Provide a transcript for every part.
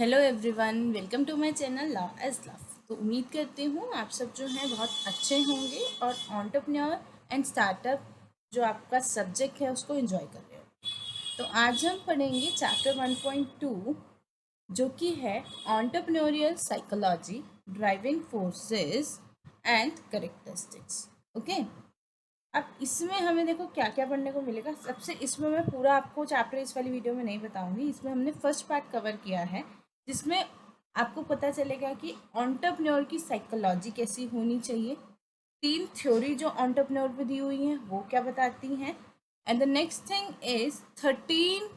Hello everyone, welcome to my channel law as love. तो उम्मीद करती हूँ आप सब जो हैं बहुत अच्छे होंगे और एंटरप्रेन्योर एंड स्टार्टअप जो आपका सब्जेक्ट है उसको एंजॉय कर रहे हो। तो आज हम पढ़ेंगे चैप्टर 1.2 जो कि है entrepreneurial psychology, driving forces and characteristics. Okay, अब इसमें हमें देखो क्या क्या पढ़ने को मिलेगा। सबसे इसमें मैं पूरा आपको चैप्टर इस वाली वीडियो में नहीं बताऊंगी। इसमें हमने फर्स्ट पार्ट कवर किया है जिसमें आपको पता चलेगा कि एंटरप्रेन्योर की साइकोलॉजी कैसी होनी चाहिए, तीन थ्योरी जो एंटरप्रेन्योर पे दी हुई हैं वो क्या बताती हैं, and the next thing is 13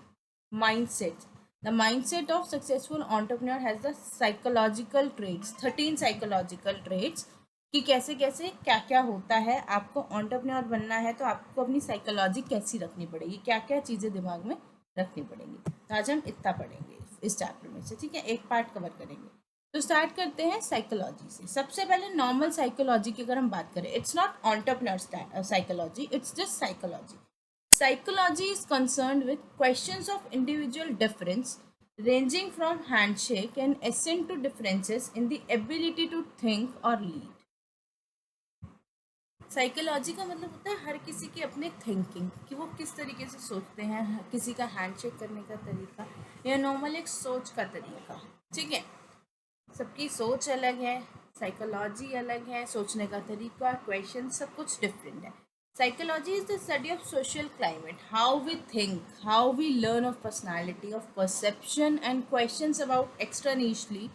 mindset. The mindset of successful entrepreneur has the psychological traits, 13 psychological traits कि कैसे कैसे क्या क्या होता है। आपको एंटरप्रेन्योर बनना है तो आपको अपनी साइकोलॉजी कैसी रखनी पड़ेगी, क्या क्या चीज़ें दिमाग में रखनी पड़ेंगी। तो आज हम इतना पढ़ेंगे इस चैप्टर में से, ठीक है, एक पार्ट कवर करेंगे। तो स्टार्ट करते हैं साइकोलॉजी से। सबसे पहले नॉर्मल साइकोलॉजी की अगर हम बात करें, it's not entrepreneur psychology, it's just psychology. Psychology is concerned with questions of individual difference, ranging from handshake and assent to differences in the ability to think or lead. Psychology का मतलब होता है हर किसी की अपनी थिंकिंग, कि वो किस तरीके से सोचते हैं, किसी का हैंडशेक करने का तरीका या नॉर्मल एक सोच का तरीका। ठीक है, सबकी सोच अलग है, साइकोलॉजी अलग है, सोचने का तरीका, क्वेश्चन सब कुछ डिफरेंट है। Psychology is the study of social climate, how we think, how we learn of personality, of perception and questions about externally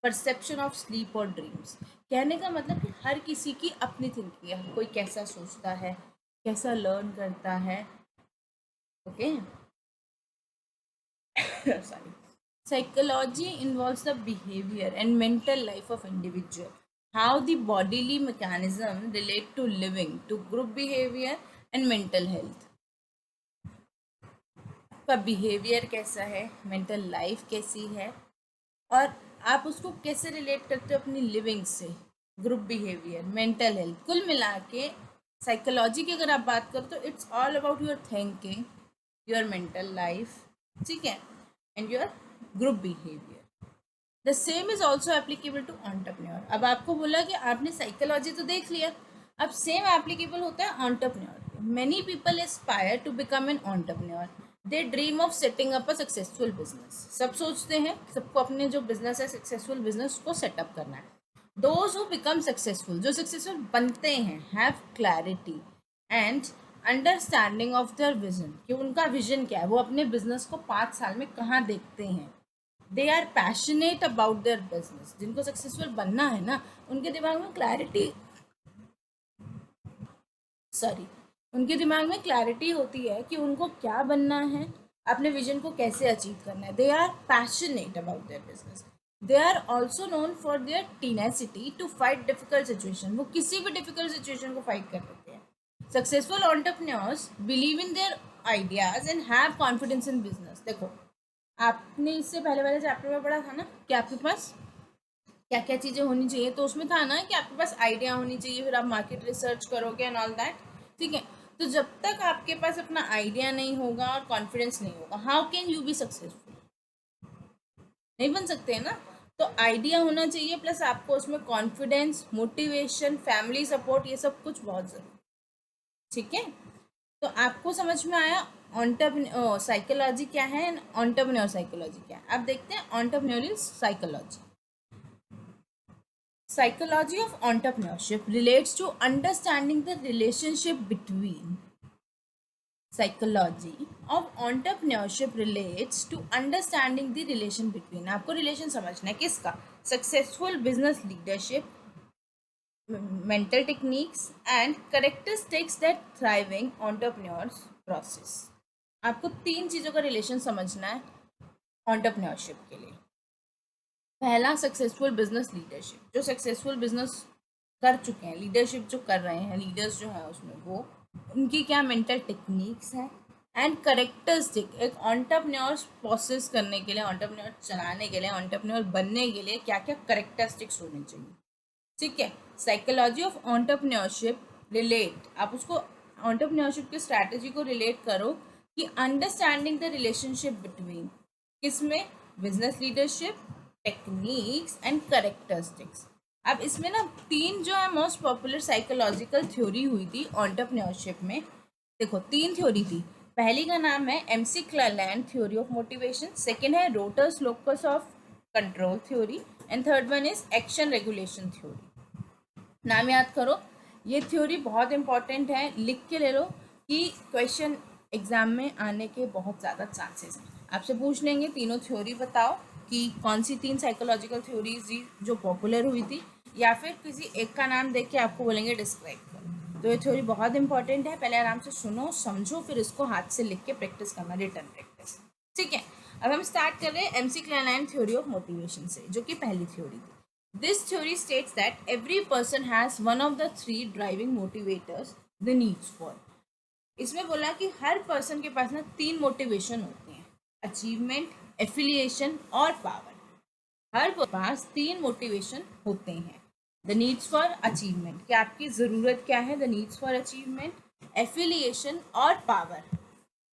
perception of sleep और ड्रीम्स। कहने का मतलब कि हर किसी की अपनी थिंकिंग है, कोई कैसा सोचता है, कैसा लर्न करता है। Okay sorry. Psychology involves the behavior and mental life of individual, how the bodily mechanism relate to living, to group behavior and mental health। आपका बिहेवियर कैसा है, मेंटल लाइफ कैसी है, और आप उसको कैसे रिलेट करते हो अपनी लिविंग से, ग्रुप बिहेवियर, मेंटल हेल्थ, कुल मिला के साइकोलॉजी की अगर आप बात करो तो it's all about your thinking, your mental life, ठीक है, and your group behaviour. The same is also applicable to entrepreneur. अब आपको बोला कि आपने साइकोलॉजी तो देख लिया, अब सेम एप्लीकेबल होता है entrepreneur. Many people aspire to become an entrepreneur, they dream of setting up a successful business. सब सोचते हैं, सबको अपने जो बिजनेस है, सक्सेसफुल बिजनेस को सेटअप करना है। दोज हु बिकम सक्सेसफुल, जो सक्सेसफुल बनते हैं, have clarity and understanding of their vision, कि उनका विजन क्या है, वो अपने बिजनेस को 5 साल में कहाँ देखते हैं। They are passionate about their business. जिनको सक्सेसफुल बनना है ना, उनके दिमाग में क्लैरिटी, सॉरी, उनके दिमाग में क्लैरिटी होती है कि उनको क्या बनना है, अपने विजन को कैसे अचीव करना है। They are passionate about their business. They are also known for their tenacity to fight difficult situation. वो किसी भी डिफिकल्ट सिचुएशन को फाइट कर लेते हैं। Successful entrepreneurs believe in their ideas and have confidence in business. देखो, आपने इससे पहले वाले चैप्टर में पढ़ा था ना कि आपके पास क्या क्या चीज़ें होनी चाहिए, तो उसमें था ना कि आपके पास आइडिया होनी चाहिए, फिर आप मार्केट रिसर्च करोगे एंड ऑल दैट। ठीक है, तो जब तक आपके पास अपना आइडिया नहीं होगा और कॉन्फिडेंस नहीं होगा, how can you be successful? नहीं बन सकते हैं ना। तो आइडिया होना चाहिए, प्लस आपको उसमें कॉन्फिडेंस, मोटिवेशन, फैमिली सपोर्ट, ये सब कुछ बहुत जरूरी। ठीक है, तो आपको समझ में आया एंटरप्रेन्योर साइकोलॉजी क्या है एंड एंटरप्रेन्योर साइकोलॉजी क्या है। अब देखते हैं entrepreneurial psychology. Psychology of entrepreneurship relates to understanding the relationship between. Psychology of entrepreneurship relates to understanding the relation between. आपको रिलेशन समझना है किसका? Successful business leadership, mental techniques and characteristics that thriving entrepreneurs process। आपको 3 चीज़ों का relation समझना है entrepreneurship के लिए। पहला, सक्सेसफुल बिजनेस लीडरशिप, जो सक्सेसफुल बिजनेस कर चुके हैं, लीडरशिप जो कर रहे हैं, लीडर्स जो हैं उसमें, वो उनकी क्या मेंटल टेक्निक्स हैं, एंड करेक्टरिस्टिक, एक एंटरप्रेन्योर प्रोसेस करने के लिए, एंटरप्रेन्योर चलाने के लिए, एंटरप्रेन्योर बनने के लिए क्या क्या करेक्टरिस्टिक्स होनी चाहिए। ठीक है, साइकोलॉजी ऑफ एंटरप्रेन्योरशिप रिलेट, आप उसको एंटरप्रेन्योरशिप की स्ट्रैटेजी को रिलेट करो कि अंडरस्टैंडिंग द रिलेशनशिप बिटवीन, किसमें, business leadership, techniques and characteristics. अब इसमें ना 3 जो है मोस्ट पॉपुलर साइकोलॉजिकल थ्योरी हुई थी एंटरप्रेन्योरशिप में। देखो 3 थ्योरी थी। पहली का नाम है McClelland theory of motivation, second है Rotter's locus of control theory and third one is action regulation theory. नाम याद करो, ये थ्योरी बहुत इंपॉर्टेंट है, लिख के ले लो कि क्वेश्चन एग्जाम में आने के बहुत ज़्यादा चांसेस हैं। आपसे पूछ लेंगे तीनों थ्योरी बताओ कि कौन सी 3 साइकोलॉजिकल थ्योरीज जो पॉपुलर हुई थी, या फिर किसी एक का नाम देख के आपको बोलेंगे डिस्क्राइब करो। तो ये थ्योरी बहुत इंपॉर्टेंट है, पहले आराम से सुनो समझो, फिर इसको हाथ से लिख के प्रैक्टिस करना, रिटर्न प्रैक्टिस। ठीक है, अब हम स्टार्ट कर रहे हैं MC Cleland theory of motivation से, जो कि पहली थ्योरी थी। This theory states that every person has one of the 3 driving motivators the needs for. इसमें बोला कि हर पर्सन के पास ना 3 मोटिवेशन होते हैं, अचीवमेंट, एफिलिएशन और पावर। हर पास 3 मोटिवेशन होते हैं। द नीड्स फॉर अचीवमेंट, कि आपकी ज़रूरत क्या है, the needs for achievement, affiliation और power.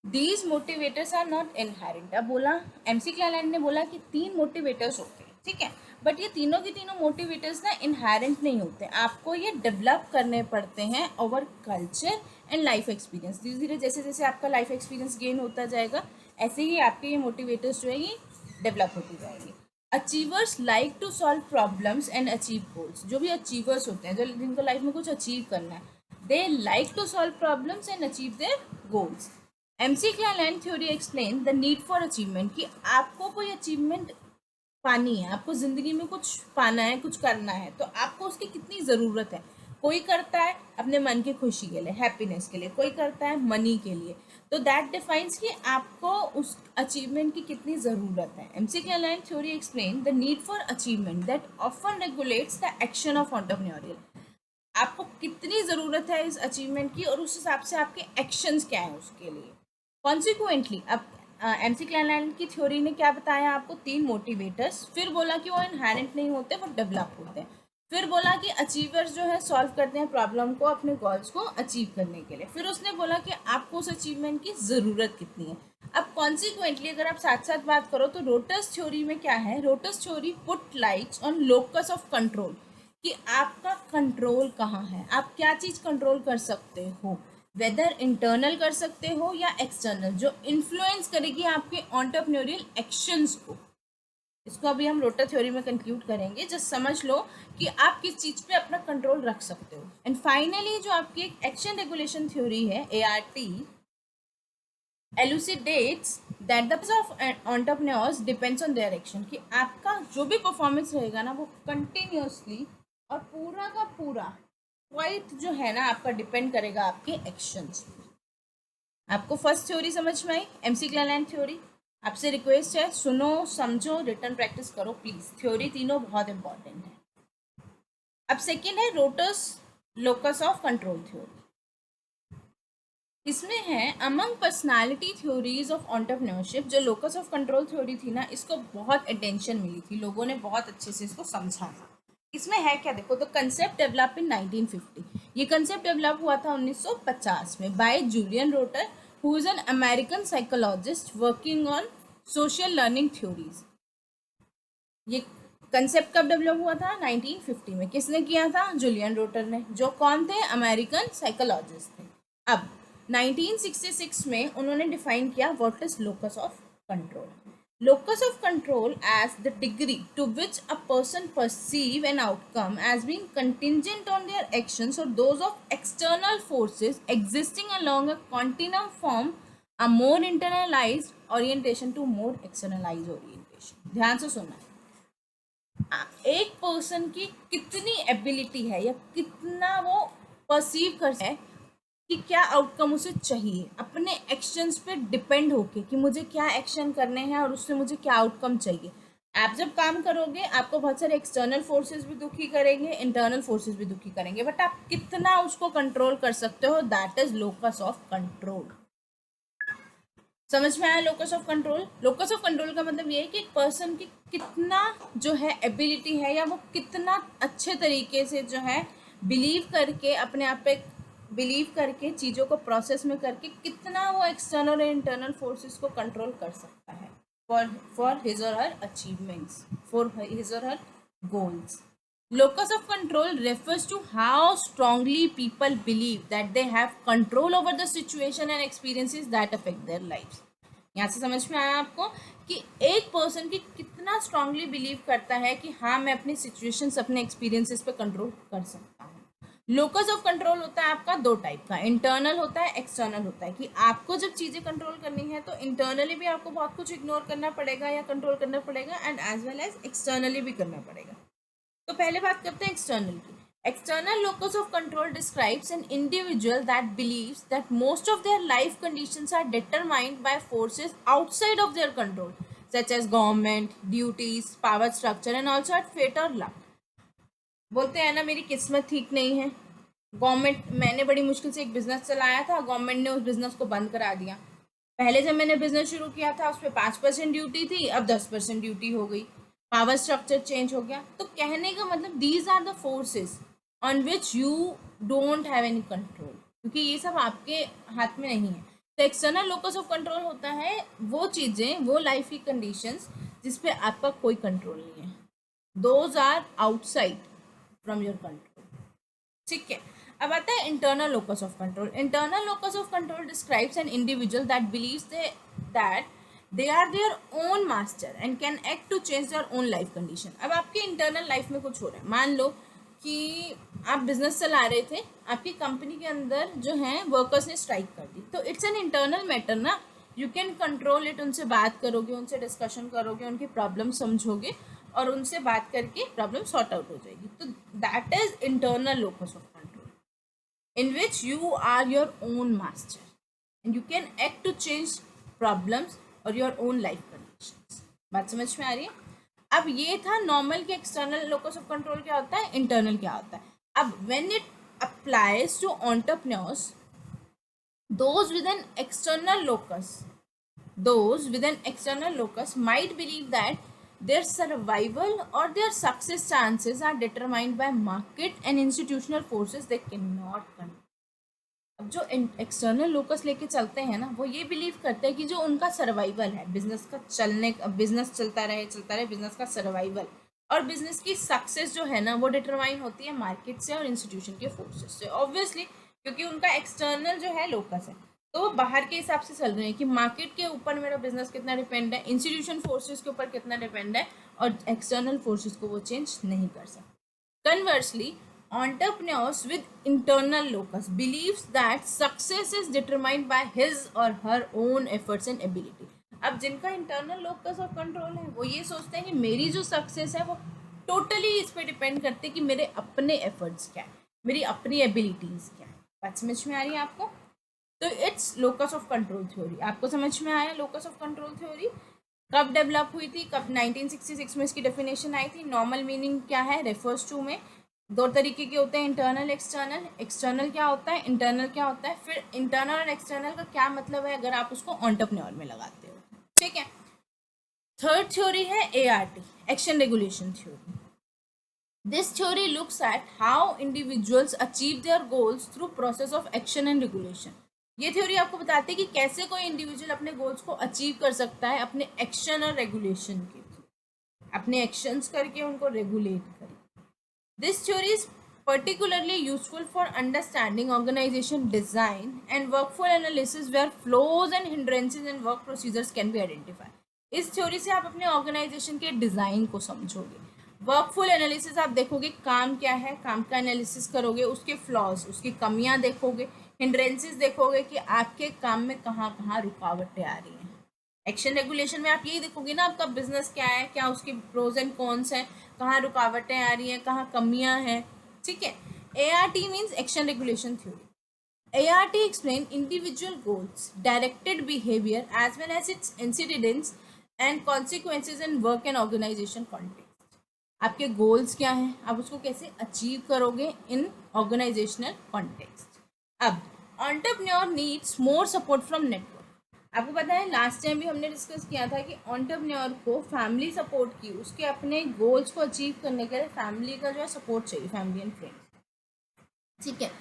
These motivators are not inherent. अब बोला एमसी क्लेलैंड ने बोला कि 3 मोटिवेटर्स होते हैं, ठीक है, बट ये तीनों के तीनों मोटिवेटर्स ना इनहेरेंट नहीं होते, आपको ये डेवलप करने पड़ते हैं over culture and life experience. धीरे धीरे जैसे जैसे आपका लाइफ एक्सपीरियंस गेन होता जाएगा, ऐसे ही आपके ये मोटिवेटर्स जो है ये डेवलप होती जाएंगे। Achievers like to solve problems and achieve goals. जो भी अचीवर्स होते हैं, जो जिनको लाइफ में कुछ अचीव करना है, they like to solve problems and achieve their goals. McClelland theory explain the need for achievement, कि आपको कोई अचीवमेंट पानी है, आपको ज़िंदगी में कुछ पाना है, कुछ करना है, तो आपको उसकी कितनी ज़रूरत है। कोई करता है अपने मन की खुशी के लिए, हैप्पीनेस के लिए, कोई करता है मनी के लिए, तो दैट डिफाइंस कि आपको उस अचीवमेंट की कितनी ज़रूरत है। McClelland theory explain the need for achievement that often regulates the action of entrepreneurial. आपको कितनी ज़रूरत है इस अचीवमेंट की, और उस हिसाब से आपके एक्शंस क्या हैं उसके लिए। कॉन्सिक्वेंटली अब एमसी क्लेलैंड की थ्योरी ने क्या बताया आपको, 3 मोटिवेटर्स, फिर बोला कि वो इनहेरेंट नहीं होते, वो डेवलप होते हैं। फिर बोला कि अचीवर्स जो है सॉल्व करते हैं प्रॉब्लम को, अपने गोल्स को अचीव करने के लिए। फिर उसने बोला कि आपको उस अचीवमेंट की ज़रूरत कितनी है। अब कॉन्सिक्वेंटली अगर आप साथ साथ बात करो तो रोटर्स थ्योरी में क्या है, rotors theory put lights on locus of control, कि आपका कंट्रोल कहाँ है, आप क्या चीज़ कंट्रोल कर सकते हो, वेदर इंटरनल कर सकते हो या एक्सटर्नल, जो इन्फ्लुएंस करेगी आपके एंटरप्रेन्योरियल एक्शंस को। इसको अभी हम रोटर थ्योरी में कंक्लूड करेंगे। जस्ट समझ लो कि आप किस चीज़ पे अपना कंट्रोल रख सकते हो। एंड फाइनली जो आपकी एक एक्शन रेगुलेशन थ्योरी है, ART, elucidates that the of entrepreneurs depends on their action, कि आपका जो भी परफॉर्मेंस रहेगा ना, वो कंटिन्यूसली और पूरा का पूरा क्वाइट जो है ना आपका डिपेंड करेगा आपके एक्शंस। आपको फर्स्ट थ्योरी समझ में आई, एमसी क्लेलैंड थ्योरी। आपसे रिक्वेस्ट है, सुनो समझो, रिटर्न प्रैक्टिस करो प्लीज, थ्योरी तीनों बहुत इंपॉर्टेंट है। अब सेकेंड है Rotter's locus of control theory. इसमें है among personality theories of entrepreneurship, जो लोकस ऑफ कंट्रोल थ्योरी थी ना, इसको बहुत अटेंशन मिली थी, लोगों ने बहुत अच्छे से इसको समझा था। इसमें है क्या, देखो, तो कंसेप्ट डेवलप इन 1950। ये कंसेप्ट डेवलप हुआ था 1950 में by Julian Rotter, who is an American psychologist working on social learning theories. ये कंसेप्ट कब डेवलप हुआ था, 1950 में। किसने किया था, जूलियन रोटर ने, जो कौन थे, अमेरिकन साइकोलॉजिस्ट थे। अब 1966 में उन्होंने डिफाइन किया what is locus of control. Locus of control as the degree to which a person perceive an outcome as being contingent on their actions or those of external forces existing along a continuum from a more internalized orientation to more externalized orientation। ध्यान से सुनना, एक person की कितनी ability है या कितना वो परसीव कर सकता है कि क्या आउटकम उसे चाहिए, अपने एक्शंस पे डिपेंड होके कि मुझे क्या एक्शन करने हैं और उससे मुझे क्या आउटकम चाहिए। आप जब काम करोगे आपको बहुत सारे एक्सटर्नल फोर्सेस भी दुखी करेंगे, इंटरनल फोर्सेस भी दुखी करेंगे, बट आप कितना उसको कंट्रोल कर सकते हो, that is locus of control. समझ में आया locus of control? Locus of control का मतलब ये है कि एक पर्सन की कितना जो है एबिलिटी है, या वो कितना अच्छे तरीके से जो है बिलीव करके, अपने आप पे बिलीव करके, चीज़ों को प्रोसेस में करके, कितना वो एक्सटर्नल और इंटरनल फोर्सेस को कंट्रोल कर सकता है। for his or her achievements, for his or her goals. Locus of control refers to how strongly people believe that they have control over the situation and experiences that affect their lives. यहाँ से समझ में आया आपको कि एक person की कितना स्ट्रांगली बिलीव करता है कि हाँ मैं अपनी सिचुएशंस अपने एक्सपीरियंसेस पे कंट्रोल कर सकता हूँ. लोकस ऑफ कंट्रोल होता है आपका दो टाइप का, इंटरनल होता है, एक्सटर्नल होता है. कि आपको जब चीज़ें कंट्रोल करनी है तो इंटरनली भी आपको बहुत कुछ इग्नोर करना पड़ेगा या कंट्रोल करना पड़ेगा, and as well as externally भी करना पड़ेगा. तो पहले बात करते हैं एक्सटर्नल की. External locus of control describes an individual that believes that most of their life conditions are determined by forces outside of their control, such as government, duties, power structure, and also at fate or luck. बोलते हैं ना मेरी किस्मत ठीक नहीं है, government, मैंने बड़ी मुश्किल से एक बिजनेस चलाया था, गवर्नमेंट ने उस बिजनेस को बंद करा दिया. पहले जब मैंने बिजनेस शुरू किया था उस पर 5% ड्यूटी थी, अब 10% ड्यूटी हो गई. पावर स्ट्रक्चर चेंज हो गया. तो कहने का मतलब these are the forces on which you don't have any control, क्योंकि ये सब आपके हाथ में नहीं है. तो एक्सटर्नल लोकस ऑफ कंट्रोल होता है वो चीज़ें, वो लाइफ की कंडीशंस जिस पे आपका कोई कंट्रोल नहीं है. Those are outside from your control. ठीक है. अब आता है internal locus of control. Internal locus of control describes an individual that believes that they are their own master and can act to change their own life condition. अब आपके internal life में कुछ हो रहा है. मान लो कि आप बिजनेस चला रहे थे, आपकी कंपनी के अंदर जो है वर्कर्स ने स्ट्राइक कर दी, तो इट्स एन इंटरनल मैटर ना. You can control it. उनसे बात करोगे, उनसे डिस्कशन करोगे, उनकी प्रॉब्लम समझोगे और उनसे बात करके प्रॉब्लम सॉर्ट आउट हो जाएगी. तो that is internal locus of control in which you are your own master and you can act to change problems और योर ओन लाइफ कंडीशंस. बात समझ में आ रही है. अब ये था नॉर्मल के एक्सटर्नल लोकस ऑफ कंट्रोल क्या होता है, इंटरनल क्या होता है. अब when it applies to entrepreneurs, those with an external locus might believe that their survival or their success chances are determined by market and institutional forces they cannot control. अब जो external locus लेके चलते हैं ना, वो ये believe करते हैं कि जो उनका सर्वाइवल है, बिजनेस का चलने, बिजनेस चलता रहे बिजनेस का सर्वाइवल और बिजनेस की सक्सेस जो है ना, वो डिटरमाइन होती है मार्केट से और इंस्टीट्यूशन के फोर्सेस से. ऑब्वियसली क्योंकि उनका एक्सटर्नल जो है लोकस है, तो वो बाहर के हिसाब से चल रहे हैं कि मार्केट के ऊपर मेरा बिजनेस कितना डिपेंड है, इंस्टीट्यूशन फोर्सेस के ऊपर कितना डिपेंड है, और एक्सटर्नल फोर्सेस को वो चेंज नहीं कर सकते. Conversely, entrepreneurs with internal locus believes that success is determined by his or her own efforts and ability. अब जिनका इंटरनल लोकस ऑफ कंट्रोल है वो ये सोचते हैं कि मेरी जो सक्सेस है वो टोटली इस पे डिपेंड करते हैं कि मेरे अपने एफर्ट्स क्या है, मेरी अपनी एबिलिटीज़ क्या है. बात समझ में आ रही है आपको. तो it's locus of control theory. आपको समझ में आया लोकस ऑफ कंट्रोल थ्योरी कब डेवलप हुई थी, कब 1966 में इसकी डेफिनेशन आई थी. नॉर्मल मीनिंग क्या है, रेफर्स टू में दो तरीके के होते हैं, इंटरनल एक्सटर्नल. एक्सटर्नल क्या होता है, इंटरनल क्या होता है. फिर इंटरनल और एक्सटर्नल का क्या मतलब है अगर आप उसको एंटरप्रेन्योर में लगाते हो. ठीक है. थर्ड थ्योरी है ART, action regulation theory. This theory looks at how individuals achieve their goals through process of action and regulation. ये थ्योरी आपको बताती है कि कैसे कोई इंडिविजुअल अपने गोल्स को अचीव कर सकता है अपने एक्शन और रेगुलेशन के थ्रू, अपने एक्शंस करके उनको रेगुलेट करके. This theory is particularly useful for understanding organization design and workflow analysis where flaws and hindrances in work procedures can be identified. इस थ्योरी से आप अपने ऑर्गेनाइजेशन के डिज़ाइन को समझोगे. वर्कफुल एनालिसिस आप देखोगे काम क्या है, काम का एनालिसिस करोगे, उसके फ्लॉज, उसकी कमियां देखोगे, हिंड्रेंसेस देखोगे कि आपके काम में कहाँ कहाँ रुकावटें आ रही हैं. एक्शन रेगुलेशन में आप यही देखोगे ना, आपका बिजनेस क्या है, क्या उसकी प्रोज एंड कॉन्स हैं, कहाँ रुकावटें आ रही हैं, कहाँ कमियां हैं. ठीक है. ART means action regulation theory. ART explain individual goals, directed behavior as well as its incidents and consequences in work and organization context. आपके गोल्स क्या हैं, आप उसको कैसे अचीव करोगे इन ऑर्गेनाइजेशनल कॉन्टेक्स्ट. अब entrepreneur needs more support from network. आपको पता है लास्ट टाइम भी हमने डिस्कस किया था कि एंटरप्रेन्योर को फैमिली सपोर्ट की, उसके अपने गोल्स को अचीव करने के लिए फैमिली का जो है सपोर्ट चाहिए, फैमिली एंड फ्रेंड्स. ठीक है.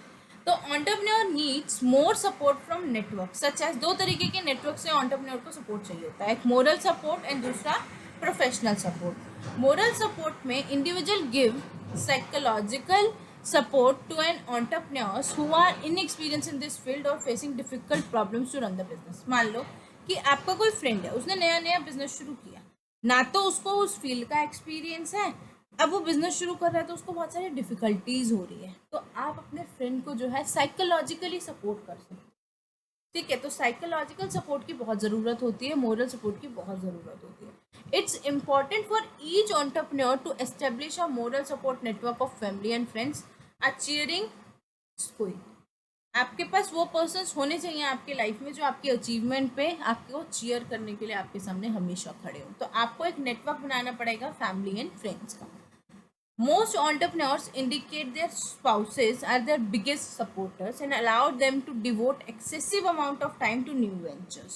तो entrepreneur needs more support from network such as, दो तरीके के नेटवर्क से एंटरप्रेन्योर को सपोर्ट चाहिए होता है, एक मोरल सपोर्ट एंड दूसरा प्रोफेशनल सपोर्ट। मोरल सपोर्ट में individual give psychological support to an entrepreneurs who are inexperience in this field और facing difficult problems to run the business. मान लो कि आपका कोई फ्रेंड है, उसने नया नया बिजनेस शुरू किया, ना तो उसको उस फील्ड का एक्सपीरियंस है, अब वो बिजनेस शुरू कर रहा है तो उसको बहुत सारी डिफिकल्टीज हो रही है, तो आप अपने फ्रेंड को जो है साइकोलॉजिकली सपोर्ट कर सकते हैं। ठीक है, तो साइकोलॉजिकल सपोर्ट की बहुत ज़रूरत होती है, मोरल सपोर्ट की बहुत ज़रूरत होती है। It's important for each entrepreneur to establish a moral support network of family and friends are cheering school. आपके पास वो पर्सन्स होने चाहिए आपके लाइफ में जो आपकी अचीवमेंट पे आपको चीयर करने के लिए आपके सामने हमेशा खड़े हो। तो आपको एक नेटवर्क बनाना पड़ेगा फैमिली एंड फ्रेंड्स का। Most entrepreneurs indicate their spouses are their biggest supporters and allow them to devote excessive amount of time to new ventures.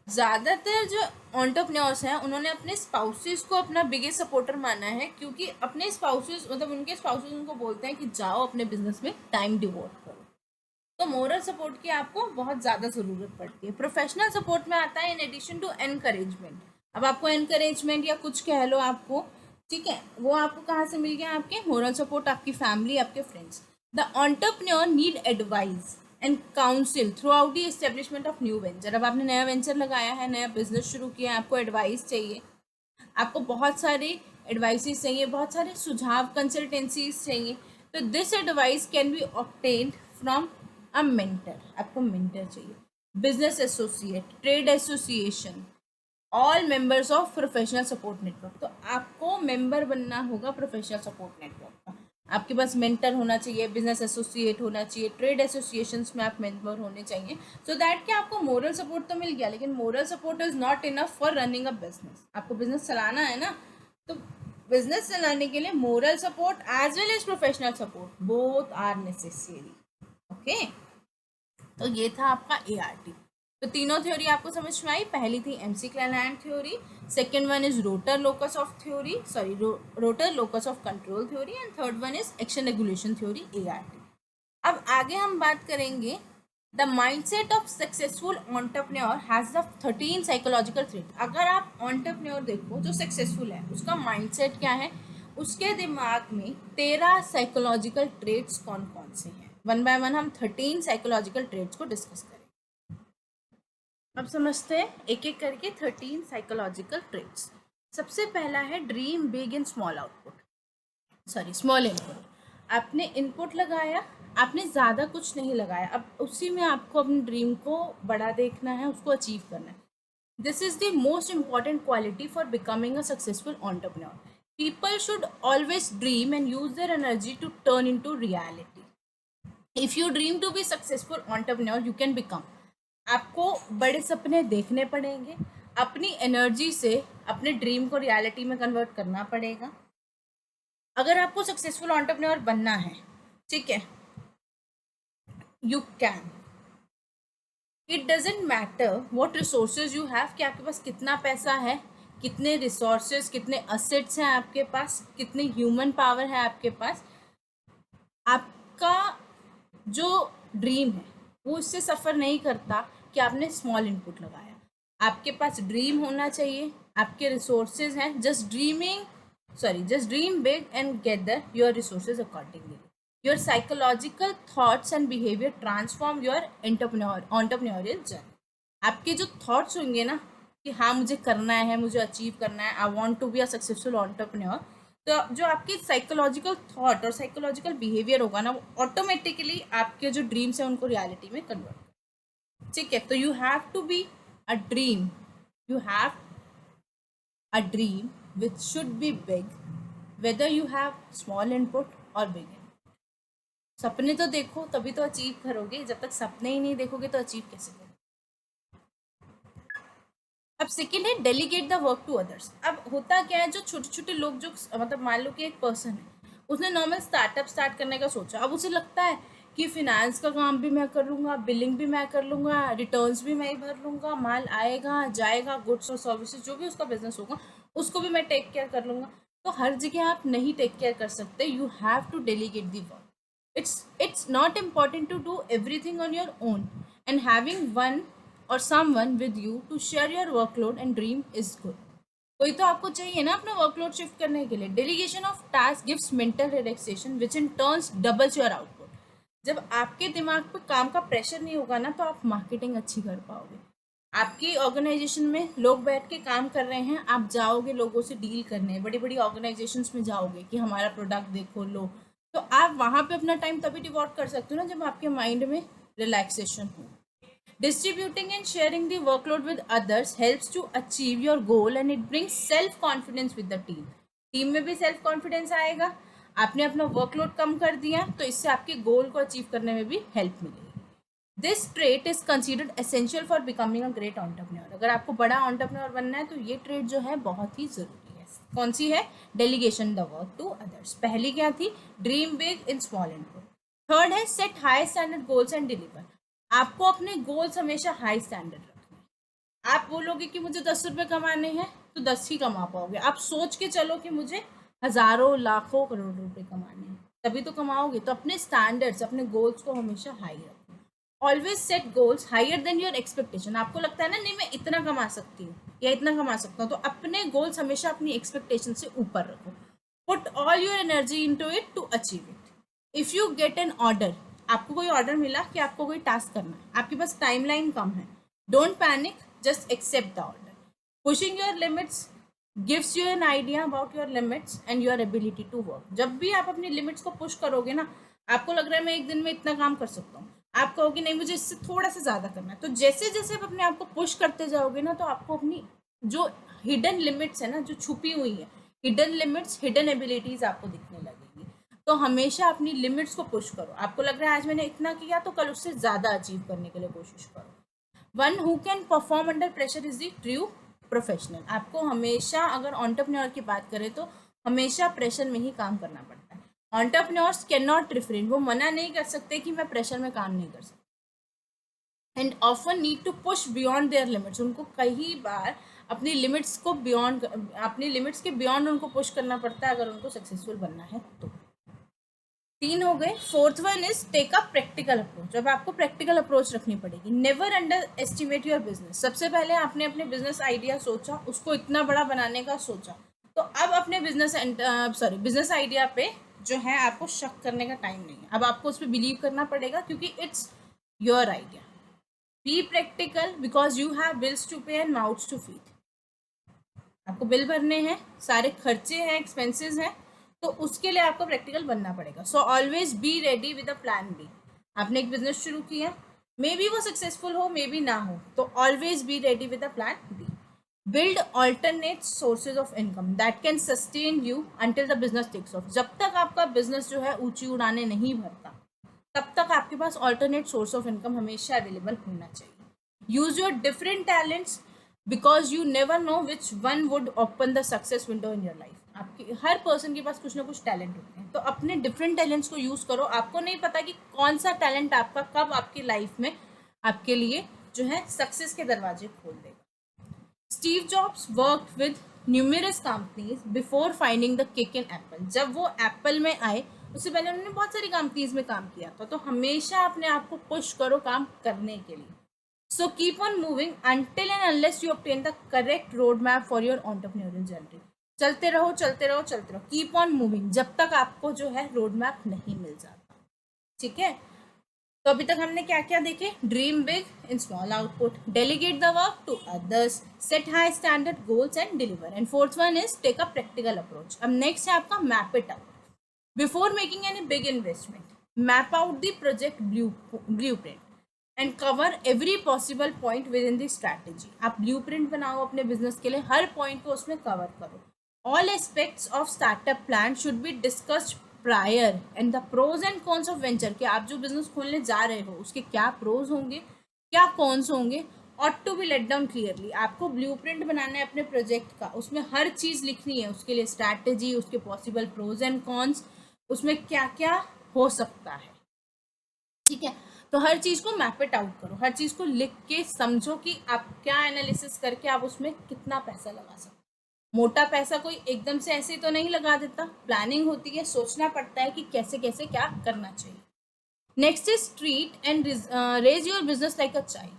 ज़्यादातर जो एंटरप्रेन्योर्स हैं उन्होंने अपने स्पाउसेस को अपना बिगेस्ट सपोर्टर माना है, क्योंकि अपने स्पाउसेस मतलब उनके स्पाउसेस उनको बोलते हैं कि जाओ अपने बिजनेस में टाइम डिवोट करो। तो मोरल सपोर्ट की आपको बहुत ज़्यादा ज़रूरत पड़ती है। प्रोफेशनल सपोर्ट में आता है इन एडिशन टू एनकरेजमेंट। अब आपको एनकरेजमेंट या कुछ कह लो आपको, ठीक है, वो आपको कहाँ से मिल गया? आपके मोरल सपोर्ट, आपकी फैमिली, आपके friends. The entrepreneur need advice and council through out the establishment of new venture. अब आपने नया वेंचर लगाया है, नया बिजनेस शुरू किया है, आपको एडवाइस चाहिए, आपको बहुत सारे एडवाइसेस चाहिए, बहुत सारे सुझाव कंसल्टेंसीज चाहिए। तो this advice can be obtained from a mentor. आपको मेंटर चाहिए, business associate, trade association, all members of professional support network. तो आपको मेंबर बनना होगा प्रोफेशनल सपोर्ट नेटवर्क का। आपके पास मेंटर होना चाहिए, बिजनेस एसोसिएट होना चाहिए, ट्रेड एसोसिएशंस में आप मेंबर होने चाहिए, सो दैट कि आपको मोरल सपोर्ट तो मिल गया, लेकिन moral support is not enough for running a business. आपको बिजनेस चलाना है ना, तो बिजनेस चलाने के लिए moral support as well as professional support both are necessary. Okay, तो ये था आपका ART। तो तीनों थ्योरी आपको समझ में आई। पहली थी MC Cleland theory, second one is rotor locus of theory, sorry rotor locus of control theory, and third one is action regulation theory ART। अब आगे हम बात करेंगे the mindset of successful entrepreneur has the 13 psychological trait. अगर आप entrepreneur देखो जो successful है उसका माइंडसेट क्या है, उसके दिमाग में 13 साइकोलॉजिकल ट्रेट्स कौन कौन से हैं। वन बाय वन हम 13 साइकोलॉजिकल ट्रेट्स को डिस्कस करें। अब समझते हैं एक एक करके 13 साइकोलॉजिकल ट्रेट्स। सबसे पहला है dream big in small output, sorry small input. आपने इनपुट लगाया, आपने ज़्यादा कुछ नहीं लगाया, अब उसी में आपको अपने ड्रीम को बड़ा देखना है, उसको अचीव करना है। This is the most important quality for becoming a successful entrepreneur. People should always dream and use their energy to turn in to reality. If you dream to be successful entrepreneur you can become. आपको बड़े सपने देखने पड़ेंगे, अपनी energy से अपने dream को reality में कन्वर्ट करना पड़ेगा। अगर आपको सक्सेसफुल एंटरप्रेन्योर बनना है, ठीक है, you can. It doesn't matter what resources you have, कि आपके पास कितना पैसा है, कितने रिसोर्सेज, कितने असेट्स हैं आपके पास, कितनी ह्यूमन पावर है आपके पास। आपका जो ड्रीम है वो इससे सफ़र नहीं करता कि आपने स्मॉल इनपुट लगाया। आपके पास ड्रीम होना चाहिए, आपके रिसोर्सेज हैं, just dream big and gather your resources accordingly. Your psychological thoughts and behaviour transform your entrepreneurial journey. आपके जो थॉट्स होंगे ना कि हाँ मुझे करना है, मुझे अचीव करना है, I want to be a successful entrepreneur, तो जो आपकी साइकोलॉजिकल थॉट और साइकोलॉजिकल बिहेवियर होगा ना वो ऑटोमेटिकली आपके जो ड्रीम्स हैं उनको रियलिटी में कन्वर्ट। ठीक है, तो you have to be a dream, you have a dream which should be big whether you have small input और बिग इनपुट। सपने तो देखो तभी तो अचीव करोगे, जब तक सपने ही नहीं देखोगे तो अचीव कैसे करोगे। अब सेकेंड है delegate the work to others. अब होता क्या है, जो छोटे छोटे लोग जो मतलब मान लो कि एक पर्सन है, उसने नॉर्मल स्टार्टअप स्टार्ट करने का सोचा, अब उसे लगता है कि फिनेंस का काम भी मैं कर लूँगा, बिलिंग भी मैं कर लूँगा, रिटर्न्स भी मैं ही भर लूँगा, माल आएगा जाएगा, गुड्स और सर्विसेज जो भी उसका बिजनेस होगा उसको भी मैं टेक केयर कर लूँगा। तो हर जगह आप नहीं टेक केयर कर सकते, you have to delegate the work. It's not important to do everything on your own, and having one or someone with you to share your workload and dream is good. कोई तो आपको चाहिए ना अपना workload shift करने के लिए. Delegation of task gives mental relaxation which in turns doubles your output. जब आपके दिमाग पे काम का प्रेशर नहीं होगा ना, तो आप मार्केटिंग अच्छी कर पाओगे. आपकी ऑर्गेनाइजेशन में लोग बैठ के काम कर रहे हैं, आप जाओगे लोगों से डील करने, बड़ी बड़ी ऑर्गेनाइजेशंस में जाओगे कि हमारा प्रोडक्ट देखो लो, तो आप वहाँ पे अपना टाइम तभी डिवोट कर सकते हो ना जब आपके माइंड में रिलैक्सेशन हो. Distributing and sharing the workload with others helps to achieve your goal and it brings self confidence with the team. Team में भी सेल्फ कॉन्फिडेंस आएगा. आपने अपना वर्कलोड कम कर दिया तो इससे आपके गोल को अचीव करने में भी हेल्प मिलेगी. This trait is considered essential for becoming a great entrepreneur. अगर आपको बड़ा एंटरप्रेन्योर बनना है तो ये ट्रेट जो है बहुत ही जरूरी है. कौन सी है? Delegation the work to others. पहली क्या थी? Dream big in small and good. Third है set high standard goals and deliver. आपको अपने गोल्स हमेशा हाई स्टैंडर्ड रखने हैं. आप बोलोगे कि मुझे 10 रुपये कमाने हैं तो 10 ही कमा पाओगे. आप सोच के चलो कि मुझे हजारों लाखों करोड़ रुपए कमाने हैं, तभी तो कमाओगे. तो अपने स्टैंडर्ड्स, अपने गोल्स को हमेशा हाई रखो. Always set goals higher than your expectation. आपको लगता है ना, नहीं मैं इतना कमा सकती हूँ या इतना कमा सकता हूँ, तो अपने गोल्स हमेशा अपनी एक्सपेक्टेशन से ऊपर रखो. Put all your energy into it to achieve it. If you get an order, आपको कोई ऑर्डर मिला कि आपको कोई टास्क करना है, आपके पास टाइमलाइन कम है, don't panic, just accept the order. Pushing your limits gives you an idea about your limits and your ability to work. जब भी आप अपनी लिमिट्स को पुश करोगे ना, आपको लग रहा है मैं एक दिन में इतना काम कर सकता हूँ, आप कहोगे नहीं मुझे इससे थोड़ा सा ज़्यादा करना है. तो जैसे जैसे आप अपने आप को पुश करते जाओगे ना, तो आपको अपनी जो हिडन लिमिट्स है ना, जो छुपी हुई है, हिडन लिमिट्स, हिडन एबिलिटीज आपको दिखने लगेगी. तो हमेशा अपनी लिमिट्स को पुश करो. आपको लग रहा है आज मैंने इतना किया तो कल उससे ज़्यादा अचीव करने के लिए कोशिश करो. One who can perform under pressure is the true professional. आपको हमेशा, अगर एंटरप्रेन्योर की बात करें तो हमेशा प्रेशर में ही काम करना पड़ता है. Entrepreneurs can not refrain. वो मना नहीं कर सकते कि मैं प्रेशर में काम नहीं कर सकता. And often need to push beyond their limits. उनको कई बार अपनी लिमिट्स को बियॉन्ड, अपनी लिमिट्स के बियॉन्ड उनको पुश करना पड़ता है अगर उनको सक्सेसफुल बनना है तो. 3 हो गए. Fourth one is take a practical approach. अब आपको प्रैक्टिकल अप्रोच रखनी पड़ेगी. Never underestimate your business. सबसे पहले आपने अपने बिजनेस आइडिया सोचा, उसको इतना बड़ा बनाने का सोचा, तो अब अपने बिजनेस आइडिया पे जो है आपको शक करने का टाइम नहीं है. अब आपको उस पर बिलीव करना पड़ेगा क्योंकि it's your idea. Be practical because you have bills to pay and mouths to feed. आपको बिल भरने हैं, सारे खर्चे हैं, एक्सपेंसेस हैं, तो उसके लिए आपको प्रैक्टिकल बनना पड़ेगा. So always be ready with a plan B. आपने एक बिजनेस शुरू किया, मे बी वो सक्सेसफुल हो, मे बी ना हो, तो always be ready with a plan B. Build alternate sources of income that can sustain you until the business takes off. जब तक आपका बिजनेस जो है ऊंची उड़ाने नहीं भरता, तब तक आपके पास ऑल्टरनेट सोर्स ऑफ इनकम हमेशा अवेलेबल होना चाहिए. Use your different talents because you never know which one would open the success window in your life. आपकी हर पर्सन के पास कुछ ना कुछ टैलेंट होते हैं, तो अपने डिफरेंट टैलेंट्स को यूज़ करो. आपको नहीं पता कि कौन सा टैलेंट आपका कब आपकी लाइफ में आपके लिए जो है सक्सेस के दरवाजे खोल देगा. Steve jobs worked with numerous companies before finding the kick in Apple. जब वो एप्पल में आए उससे पहले उन्होंने बहुत सारी कंपनीज में काम किया था. तो हमेशा अपने आप को पुश करो काम करने के लिए. So keep on moving until and unless you obtain the correct roadmap for your entrepreneurial journey. चलते रहो चलते रहो चलते रहो. कीप ऑन मूविंग जब तक आपको जो है रोड मैप नहीं मिल जाता. ठीक है, तो अभी तक हमने क्या क्या देखे? Dream big in small output, delegate the work to others, set high standard goals and deliver, and fourth one is take a practical approach. अब नेक्स्ट है आपका map it out. Before making any big investment, map out the project blueprint and cover every possible point within the strategy. आप blueprint बनाओ अपने business के लिए, हर point को उसमें कवर करो. All aspects of startup plan should be discussed prior and the pros and cons of venture. कि आप जो बिजनेस खोलने जा रहे हो उसके क्या प्रोज होंगे, क्या कॉन्स होंगे, ought to be let down clearly. आपको ब्लूप्रिंट बनाना है अपने प्रोजेक्ट का, उसमें हर चीज़ लिखनी है, उसके लिए स्ट्रैटेजी, उसके पॉसिबल प्रोज एंड कॉन्स, उसमें क्या क्या हो सकता है. ठीक है, तो हर चीज़ को मैप इट आउट करो, हर चीज़ को लिख के समझो कि आप क्या एनालिसिस करके आप उसमें कितना पैसा लगा सकते. मोटा पैसा कोई एकदम से ऐसे तो नहीं लगा देता, प्लानिंग होती है, सोचना पड़ता है कि कैसे कैसे क्या करना चाहिए। Next is treat and raise your business like a child.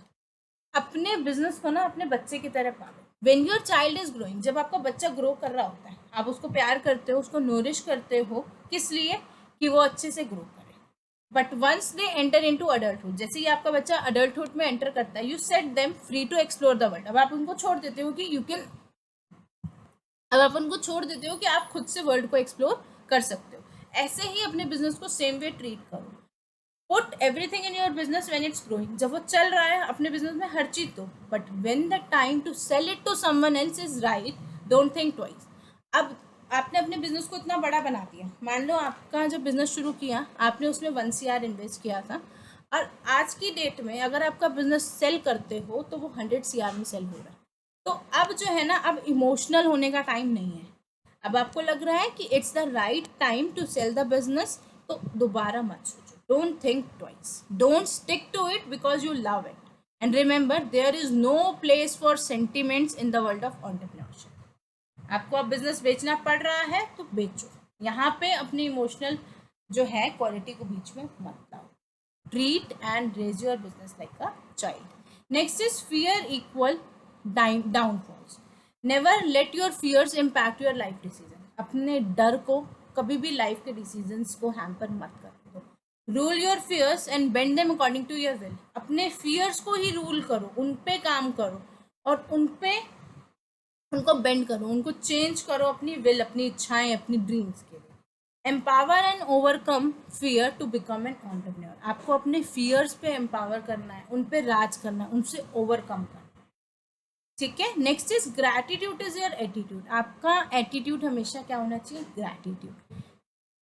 अपने बिजनेस को ना अपने बच्चे की तरह पालो। When your child is growing, जब आपका बच्चा ग्रो कर रहा होता है, आप उसको प्यार करते हो, उसको नोरिश करते हो, किस लिए? कि वो अच्छे से ग्रो करे। But once they enter into adulthood, जैसे ही आपका बच्चा अडल्टहुड में एंटर करता है, you set them free to explore the world. अब आप उनको छोड़ देते हो कि यू कैन, अब आप उनको छोड़ देते हो कि आप खुद से वर्ल्ड को एक्सप्लोर कर सकते हो। ऐसे ही अपने बिजनेस को सेम वे ट्रीट करो। Put everything in your business when it's growing, जब वो चल रहा है अपने बिजनेस में हर चीज दो, but when the time to sell it to someone else is right, don't think twice. अब आपने अपने बिजनेस को इतना बड़ा बना दिया, मान लो आपका जब बिजनेस शुरू किया आपने उसमें 1 CR इन्वेस्ट किया था, और आज की डेट में अगर आपका बिजनेस सेल करते हो तो वो 100 CR में सेल हो रहा है। तो अब जो है ना, अब इमोशनल होने का टाइम नहीं है। अब आपको लग रहा है कि it's the right time to sell the business, तो दोबारा मत सोचो, don't think twice, don't stick to it because you love it, and remember there is no place for sentiments in the world of entrepreneurship. आपको अब business बेचना पड़ रहा है तो बेचो, यहाँ पे अपनी इमोशनल जो है क्वालिटी को बीच में मत लाओ। Treat and raise your business like a child. Next is fear equal downfalls. Never let your fears impact your life decision. अपने डर को कभी भी लाइफ के डिसीजंस को हैम्पर मत कर दो। Rule your fears and bend them according to your will. अपने फियर्स को ही रूल करो, उन पे काम करो और उनको बेंड करो, उनको चेंज करो अपनी विल, अपनी इच्छाएं, अपनी ड्रीम्स के लिए। Empower and overcome fear to become an entrepreneur. आपको अपने फियर्स पे एम्पावर करना है, उन पे राज करना है, उनसे ओवरकम करना है। ठीक है। Next is gratitude is your attitude. आपका एटीट्यूड हमेशा क्या होना चाहिए? Gratitude.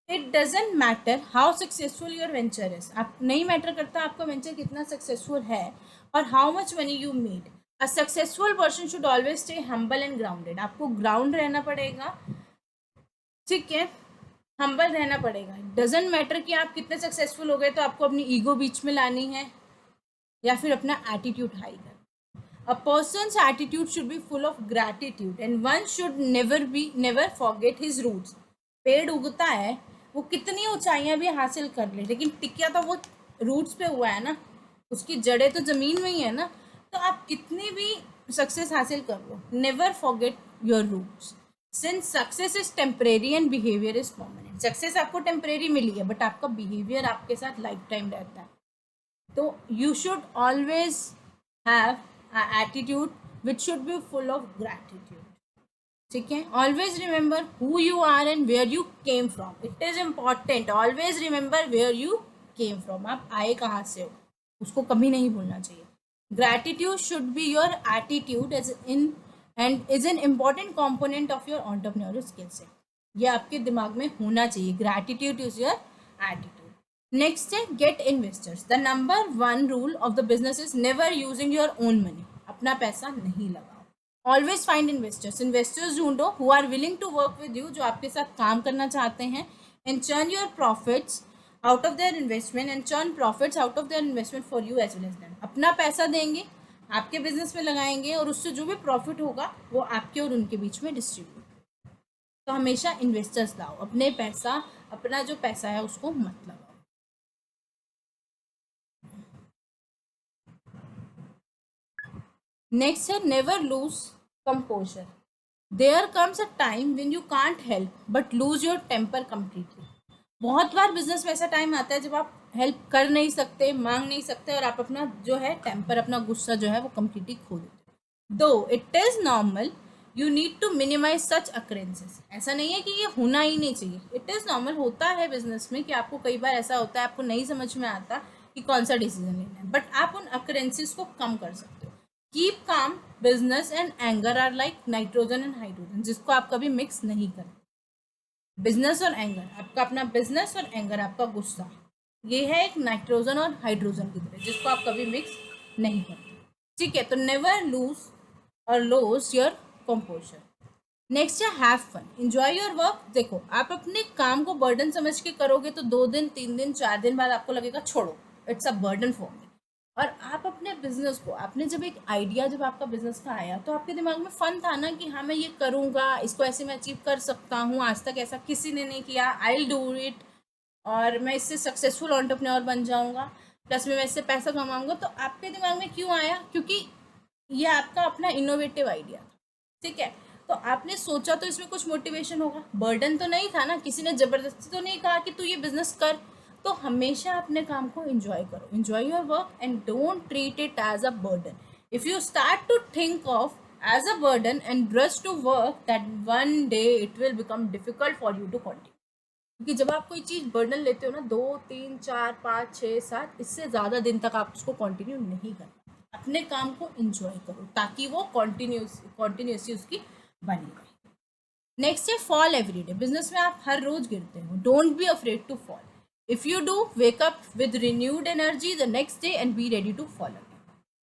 It doesn't matter how successful your venture is. आप नहीं मैटर करता आपका वेंचर कितना सक्सेसफुल है और how much money you made. A successful person should always stay humble and grounded. आपको ग्राउंड रहना पड़ेगा, ठीक है, हम्बल रहना पड़ेगा। डजेंट मैटर कि आप कितने सक्सेसफुल हो गए तो आपको अपनी ईगो बीच में लानी है या फिर अपना एटीट्यूड हाई करना। A person's attitude should be full of gratitude and one should never forget his roots. पेड़ उगता है, वो कितनी ऊंचाइयां भी हासिल कर ले, लेकिन टिकिया तो वो रूट्स पे हुआ है ना, उसकी जड़ें तो जमीन में ही है ना। तो आप कितनी भी सक्सेस हासिल कर लो, never forget your roots. Since success is temporary and behaviour is permanent. Success आपको टेम्परेरी मिली है बट आपका बिहेवियर आपके साथ लाइफ टाइम रहता है। तो you should always have attitude which should be full of gratitude. ठीक है। Always remember who you are and where you came from. It is important, always remember where you came from. आप आए कहाँ से हो उसको कभी नहीं भूलना चाहिए। Gratitude should be your attitude as in and is an important component of your entrepreneurial skill set. ये आपके दिमाग में होना चाहिए। Gratitude is your attitude. Next है get investors. The number 1 rule of the business is never using your own money. अपना पैसा नहीं लगाओ। Always find investors. इन्वेस्टर्स ढूंढो who are willing to work with you, जो आपके साथ काम करना चाहते हैं, and churn your profits out of their investment and churn profits out of their investment for you as well as them. अपना पैसा देंगे, आपके बिजनेस में लगाएंगे और उससे जो भी प्रॉफिट होगा वो आपके और उनके बीच में डिस्ट्रीब्यूट। तो हमेशा इन्वेस्टर्स लाओ, अपना जो पैसा है उसको मत लगाओ। नेक्स्ट है never lose composure. There comes a time when you can't help but lose your temper completely. बहुत बार बिजनेस में ऐसा टाइम आता है जब आप हेल्प कर नहीं सकते, मांग नहीं सकते और आप अपना जो है टेम्पर, अपना गुस्सा जो है वो कम्प्लीटली खो देते। Though it is normal, you need to minimize such occurrences. ऐसा नहीं है कि ये होना ही नहीं चाहिए, इट इज़ नॉर्मल। होता है बिजनेस में कि आपको कई बार ऐसा होता है आपको नहीं समझ में आता कि कौन सा डिसीजन लेना है, बट आप उन अक्रेंसेस को कम कर सकते हो। Keep calm. Business and anger are like nitrogen and hydrogen, जिसको आप कभी मिक्स नहीं करते। बिजनेस और एंगर, आपका अपना बिजनेस और एंगर, आपका गुस्सा, ये है एक नाइट्रोजन और हाइड्रोजन की तरह, जिसको आप कभी मिक्स नहीं करते। ठीक है। तो नेवर लूज और लॉस योर कंपोजर। नेक्स्ट है have fun, enjoy your work. देखो आप अपने काम को बर्डन समझ के करोगे तो 2 दिन 3 दिन 4 दिन बाद आपको लगेगा छोड़ो, it's a burden for me. और आप अपने बिजनेस को, आपने जब एक आइडिया जब आपका बिजनेस का आया तो आपके दिमाग में फन था ना कि हाँ मैं ये करूँगा, इसको ऐसे मैं अचीव कर सकता हूँ, आज तक ऐसा किसी ने नहीं किया, आई विल डू इट, और मैं इससे सक्सेसफुल एंटरप्रेन्योर बन जाऊँगा, प्लस में मैं इससे पैसा कमाऊँगा। तो आपके दिमाग में क्यों आया? क्योंकि ये आपका अपना इनोवेटिव आइडिया था, ठीक है। तो आपने सोचा तो इसमें कुछ मोटिवेशन होगा, बर्डन तो नहीं था ना, किसी ने जबरदस्ती तो नहीं कहा कि तू ये बिजनेस कर। तो हमेशा अपने काम को एंजॉय करो, enjoy your work and don't treat it as a burden. If you start to think of as a burden and rush to work, that one day it will become difficult for you to continue. क्योंकि जब आप कोई चीज़ burden लेते हो ना, 2 3 4 5 6 7, इससे ज़्यादा दिन तक आप उसको कंटिन्यू नहीं करना। अपने काम को एंजॉय करो ताकि वो कॉन्टिन्यूसली उसकी बनी रहे। नेक्स्ट है फॉल एवरीडे। बिजनेस में आप हर रोज गिरते हो, don't be afraid to fall. If you do, wake up with renewed energy the next day and be ready to fall again.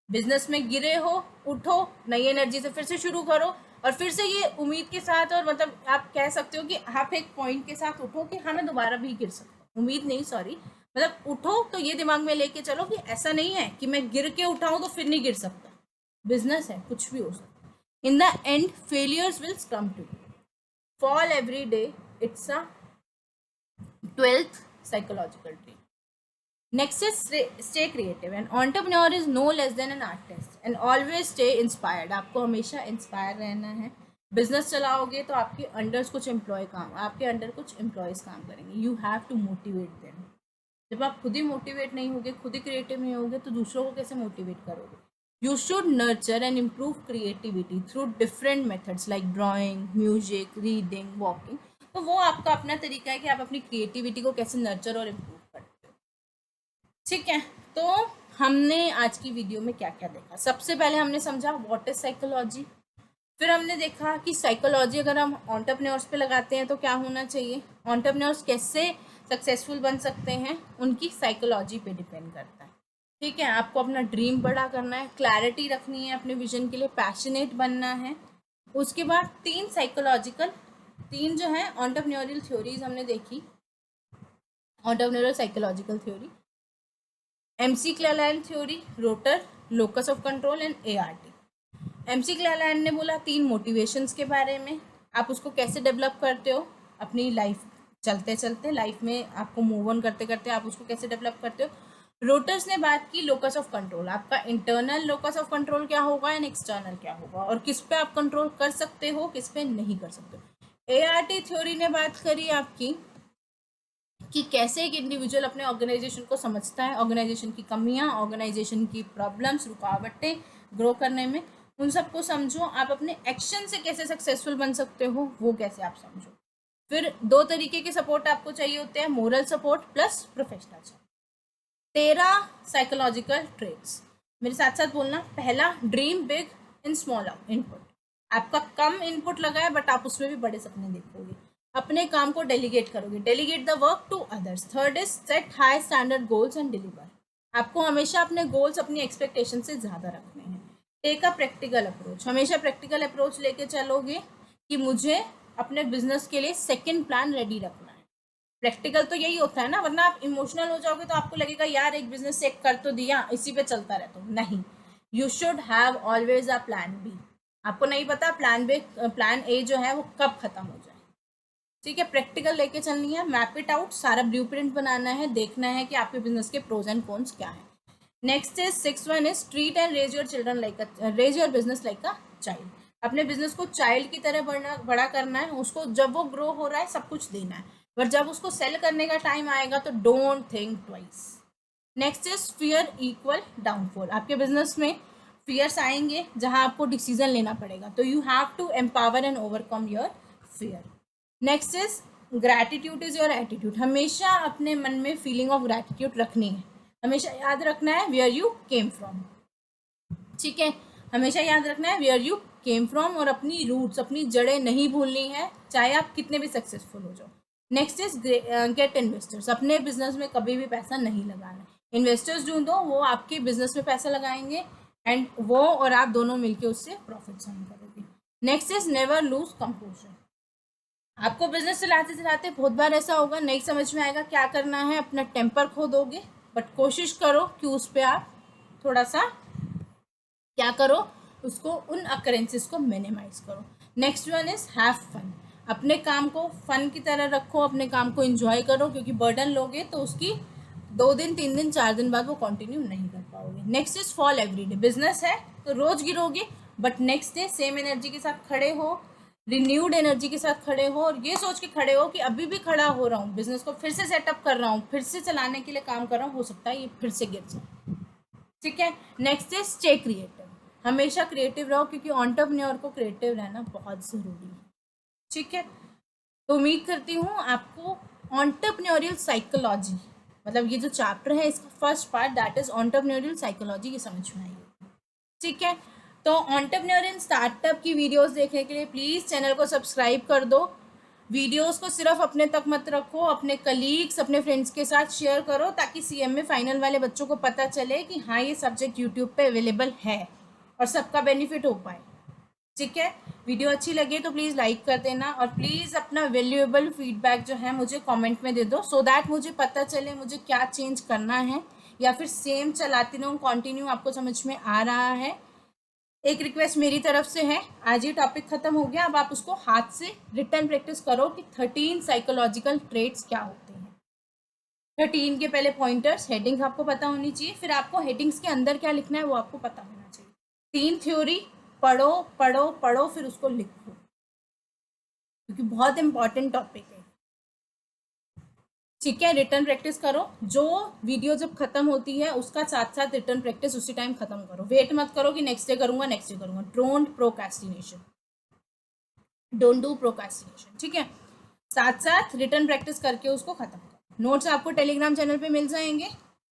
Business में गिरे हो, उठो, नई एनर्जी से फिर से शुरू करो, और फिर से ये उम्मीद के साथ, और मतलब आप कह सकते हो कि आप एक पॉइंट के साथ उठो कि हाँ मैं दोबारा भी गिर सकता हूँ, उम्मीद नहीं सॉरी, मतलब उठो तो ये दिमाग में लेके चलो कि ऐसा नहीं है कि मैं गिर के उठाऊं तो फिर नहीं गिर सकता। बिजनेस है, कुछ भी हो सकता है। In the end failures will come to you. Fall every day, it's a 12th psychological trait. Next is stay creative. An entrepreneur is no less than an artist and always stay inspired. आपको हमेशा inspire रहना है। Business चलाओगे तो आपके under कुछ employees काम करेंगे। You have to motivate them. जब आप खुद ही मोटिवेट नहीं होगे, खुद ही क्रिएटिव नहीं होगे, तो दूसरों को कैसे मोटिवेट करोगे? You should nurture and improve creativity through different methods like drawing, music, reading, walking. तो वो आपका अपना तरीका है कि आप अपनी क्रिएटिविटी को कैसे नर्चर और इम्प्रूव करते हो, ठीक है। तो हमने आज की वीडियो में क्या क्या देखा? सबसे पहले हमने समझा व्हाट इज साइकोलॉजी। फिर हमने देखा कि साइकोलॉजी अगर हम एंटरप्रेन्योर्स पे लगाते हैं तो क्या होना चाहिए, एंटरप्रेन्योर्स कैसे सक्सेसफुल बन सकते हैं, उनकी साइकोलॉजी पे डिपेंड करता है, ठीक है। आपको अपना ड्रीम बड़ा करना है, क्लैरिटी रखनी है अपने विजन के लिए, पैशनेट बनना है। उसके बाद तीन जो है एंटरप्रेन्योरियल थ्योरीज हमने देखी, entrepreneurial psychological theory, MC Cleland theory, rotor, locus of control and ART। MC Cleland ने बोला 3 मोटिवेशंस के बारे में, आप उसको कैसे डेवलप करते हो अपनी लाइफ चलते चलते, लाइफ में आपको मूव ऑन करते करते आप उसको कैसे डेवलप करते हो। रोटर्स ने बात की लोकस ऑफ कंट्रोल, आपका इंटरनल लोकस ऑफ कंट्रोल क्या होगा एंड एक्सटर्नल क्या होगा, और किस पे आप कंट्रोल कर सकते हो, किस पे नहीं कर सकते। ART थ्योरी ने बात करी आपकी कि कैसे एक इंडिविजुअल अपने ऑर्गेनाइजेशन को समझता है, ऑर्गेनाइजेशन की कमियां, ऑर्गेनाइजेशन की प्रॉब्लम्स, रुकावटें ग्रो करने में, उन सबको समझो। आप अपने एक्शन से कैसे सक्सेसफुल बन सकते हो वो कैसे आप समझो। फिर 2 तरीके के सपोर्ट आपको चाहिए होते हैं, moral support plus professional support. 13 psychological traits, मेरे साथ साथ बोलना। पहला, dream big in small input. आपका कम इनपुट लगा है बट आप उसमें भी बड़े सपने देखोगे, अपने काम को डेलीगेट करोगे, delegate the work to others. Third is set high standard goals and deliver. आपको हमेशा अपने गोल्स अपनी एक्सपेक्टेशन से ज़्यादा रखने हैं। टेक अ प्रैक्टिकल अप्रोच, हमेशा प्रैक्टिकल अप्रोच लेके चलोगे कि मुझे अपने बिजनेस के लिए सेकेंड प्लान रेडी रखना है। प्रैक्टिकल तो यही होता है ना, वरना आप इमोशनल हो जाओगे तो आपको लगेगा यार एक बिजनेस चेक कर तो दिया, इसी पे चलता रहता हूँ। नहीं, you should have always a plan B. आपको नहीं पता प्लान ए जो है वो कब खत्म हो जाए, ठीक है। प्रैक्टिकल लेके चलनी है, मैप इट आउट, सारा ब्लूप्रिंट बनाना है, देखना है कि आपके बिजनेस के प्रोज एंड कॉन्स क्या है। Next is 6th is treat and raise your business like a child. अपने बिजनेस को चाइल्ड की तरह बड़ा करना है, उसको जब वो ग्रो हो रहा है सब कुछ देना है, पर जब उसको सेल करने का टाइम आएगा तो don't think twice. Next is fear equal downfall. आपके बिजनेस में फियर्स आएंगे जहां आपको डिसीजन लेना पड़ेगा, तो you have to empower and overcome your fear. Next is gratitude is your attitude. हमेशा अपने मन में फीलिंग ऑफ ग्रैटिट्यूड रखनी है, हमेशा याद रखना है वेयर यू केम फ्रॉम, ठीक है। हमेशा याद रखना है वेयर यू केम फ्रॉम, और अपनी रूट्स, अपनी जड़ें नहीं भूलनी है, चाहे आप कितने भी सक्सेसफुल हो जाओ। Next is get investors. अपने बिजनेस में कभी भी पैसा नहीं लगाना, इन्वेस्टर्स ढूंढो, वो आपके बिजनेस में पैसा लगाएंगे एंड वो और आप दोनों मिलकर उससे प्रॉफिट अर्न करोगे। Next is never lose composer. आपको बिजनेस चलाते चलाते बहुत बार ऐसा होगा, नहीं समझ में आएगा क्या करना है, अपना टेम्पर खो दोगे, बट कोशिश करो कि उस पर आप थोड़ा सा क्या करो, उसको उन अकरेंसेस को मिनिमाइज करो। Next one is have fun. अपने काम को फन की तरह रखो, अपने काम को एंजॉय करो, क्योंकि बर्डन लोगे तो उसकी 2 दिन 3 दिन 4 दिन बाद वो कंटिन्यू नहीं कर पाओगे। Next is fall every day. Business है तो रोज गिरोगे, but next day same energy के साथ खड़े हो, रिन्यूड एनर्जी के साथ खड़े हो, और ये सोच के खड़े हो कि अभी भी खड़ा हो रहा हूँ, बिजनेस को फिर से सेटअप कर रहा हूँ, फिर से चलाने के लिए काम कर रहा हूँ, हो सकता है ये फिर से गिर जाए। ठीक है। Next is stay creative. हमेशा क्रिएटिव रहो, क्योंकि एंटरप्रेन्योर को क्रिएटिव रहना बहुत ज़रूरी है। ठीक है। तो उम्मीद करती हूँ आपको एंटरप्रेन्योरियल साइकोलॉजी, मतलब ये जो चैप्टर है इसका first part that is entrepreneurial psychology, ये समझ में आई। ठीक है। तो एंटरप्रेन्योर इन स्टार्टअप की वीडियोस देखने के लिए प्लीज़ चैनल को सब्सक्राइब कर दो। वीडियोस को सिर्फ अपने तक मत रखो, अपने कलीग्स, अपने फ्रेंड्स के साथ शेयर करो, ताकि सीएमए फाइनल वाले बच्चों को पता चले कि हाँ ये सब्जेक्ट यूट्यूब पे अवेलेबल है और सबका बेनिफिट हो पाए। ठीक है। वीडियो अच्छी लगे तो प्लीज़ लाइक कर देना, और प्लीज़ अपना वैल्यूएबल फीडबैक जो है मुझे कमेंट में दे दो, सो दैट मुझे पता चले मुझे क्या चेंज करना है, या फिर सेम चलाती रहूँ कंटिन्यू, आपको समझ में आ रहा है। एक रिक्वेस्ट मेरी तरफ से है, आज ये टॉपिक खत्म हो गया, अब आप उसको हाथ से रिटर्न प्रैक्टिस करो कि 13 साइकोलॉजिकल ट्रेट्स क्या होते हैं। 13 के पहले पॉइंटर्स, हेडिंग्स आपको पता होनी चाहिए, फिर आपको हेडिंग्स के अंदर क्या लिखना है वो आपको पता होना चाहिए। 3 थ्योरी पढ़ो पढ़ो पढ़ो, फिर उसको लिखो, क्योंकि बहुत इंपॉर्टेंट टॉपिक है। ठीक है। रिटर्न प्रैक्टिस करो, जो वीडियो जब खत्म होती है उसका साथ साथ रिटर्न प्रैक्टिस उसी टाइम खत्म करो। वेट मत करो कि नेक्स्ट डे करूंगा नेक्स्ट डे करूंगा। Don't procrastination, don't do procrastination. ठीक है। साथ साथ रिटर्न प्रैक्टिस करके उसको खत्म करो। नोट्स आपको टेलीग्राम चैनल पे मिल जाएंगे,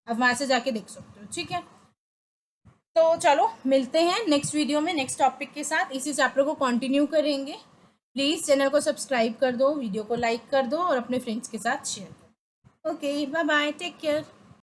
अब वहां से जाके देख सकते हो। ठीक है। तो चलो मिलते हैं नेक्स्ट वीडियो में नेक्स्ट टॉपिक के साथ, इसी चैप्टर को कंटिन्यू करेंगे। प्लीज़ चैनल को सब्सक्राइब कर दो, वीडियो को लाइक कर दो, और अपने फ्रेंड्स के साथ शेयर करो। Okay, bye bye. Take care.